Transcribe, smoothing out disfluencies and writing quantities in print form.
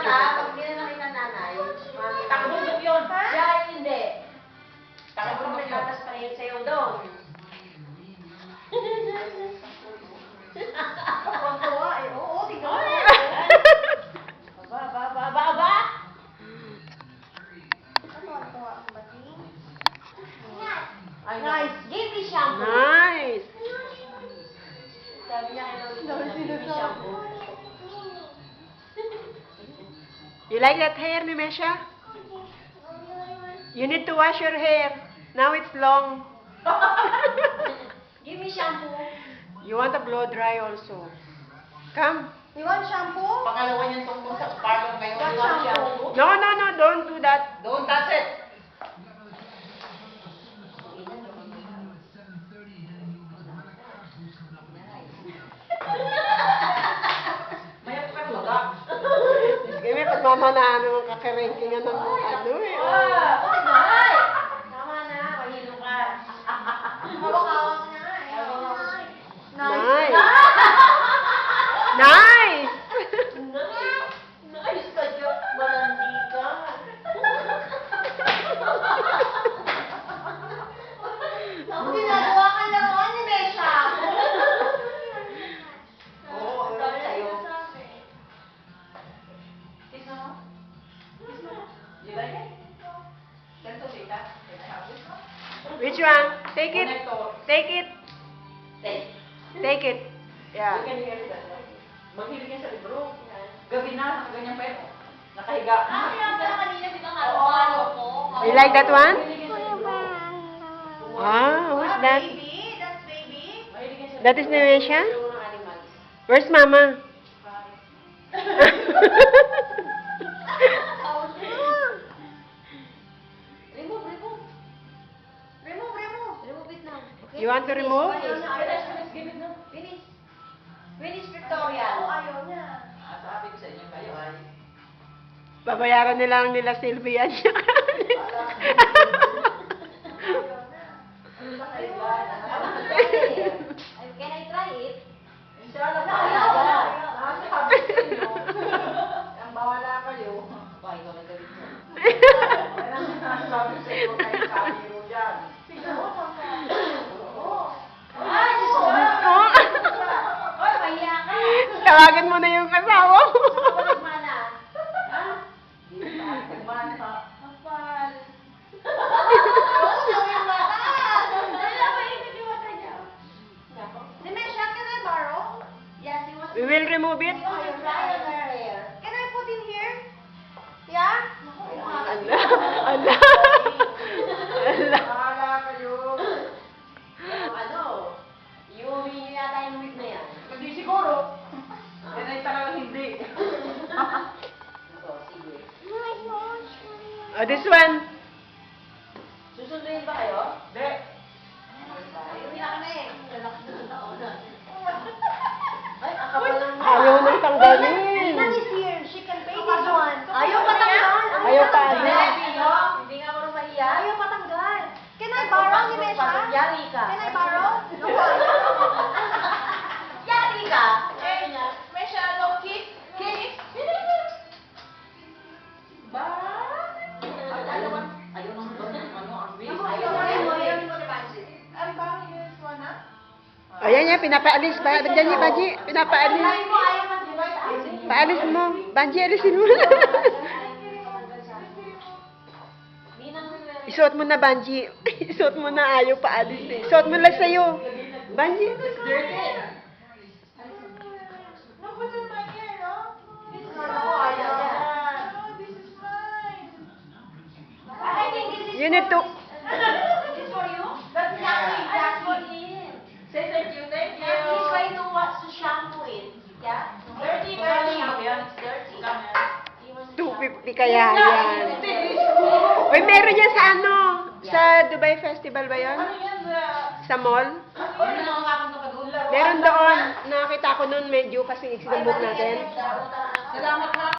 pag hindi na nakita nanay, Takbundok yun. siya hindi. Takbundok May yun. gatas pa rin sa'yo doon. Tuwa eh. Oo, tingnan mo. Aba. Tuwa ang bating. Ay, nice. Give me shampoo. Nice. Sabi niya, give me shampoo. You like that hair ni Mesha? You need to wash your hair. Now it's long. Give me shampoo. You want to blow dry also. Come. You want shampoo? Pangalawa niyang tungkol sa parlor ngayon. What You want shampoo? No, no, no. Don't do that. Don't touch it. Mayat ka talaga. Sige, pagmamanahan ng kakarengkingan ng ano eh. Tama na, mahilo ka. Hawak-hawak na eh. Nice. Nice. Nice ka dyan, malandi ka. Ako ginagawa ka lang ni Mesha. Oo, Ang dami sa'yo. Kiss mo. Kiss mo. You like it? Send to Tita. Can I have this one? Which one? Take it. Connector. Take it. Take it. You Yeah. can hear that. Maghilig yan sa libro. Gabi na, nakaganyan pa yun. Nakahiga. Kaya pala kanina pinakahalo ko. You like that one? Mahilig yan sa libro. Ah, who's that? Baby? That's baby? Mahilig yan sa That is Nevesha? Yung mga animals. Where's Mama? Remove. Remove it now. Okay? You want to remove? Finish. Give it na. Finish. Finish, Victoria. Ayaw niya. Sabi ko sa inyo kayo ay Babayaran nila nila Sylvia niya. Can I try it? inshallah Ayaw. sabi sa inyo. Ang bawala kayo. Ba, ikaw na galit mo. Yan ang sinasabi sa inyo kayo sabi mo dyan. Ay, Diyos ko! Oh. Oy, mahiya ka! Tawagan mo na yung kasawa mo. Balik mana. Ha? Nagmana. Kapal. Si Mesha, can I borrow? Yes, he was... We will remove it. Ayaw her hair. Can I put in here? Yeah? Ala. Ala. Ala. Bahala kayo. Ano? Iuwi niyo yata yung wig na yan. Hindi siguro. Yan ay talagang hindi. Ito, sige. This one. Susunduin ba kayo? Hindi. Iuwi na kami. Ay, ang kapal ng mukha. Ayaw nang tanggalin. Nan is here. She can pay this one. Ayaw patanggal. Ayaw pa. Hindi, hindi nga marunong mahiya. Ayaw patanggal. Can I borrow ni Mesha? Yari ka. Can I borrow? No. Yari ka. Mesha, no kiss? Kiss? Ba? Ayaw naman ano ang wig. Ayaw mo na pansin. Ang borrow this one, ha? Ayan niya, pinapaalis ba? Diyan niya, Baji. Pinapaalis. Ayaw mo, ayaw mo, di ba? Paalis mo. Baji, alisin mo. Isuot mo na, Banji. Isuot mo na, ayaw paalis eh. Isuot mo lang sa'yo. Banji. No, put in my ear, no? This is Ako, ayaw niya. No, this is mine. I think this is You need to... This is for you? But that's for him. Say thank you, thank you. He's going to wash the shampoo in. Yeah? Dirty. It's dirty. He wants to 250 kaya yan. Uy, meron yan sa ano? Sa Dubai Festival ba yun? Ano yan? Sa mall? Ano na makapunta ka doon? Meron doon. Nakita ko noon medyo kasi ng book natin. shampoo. Salamat ha.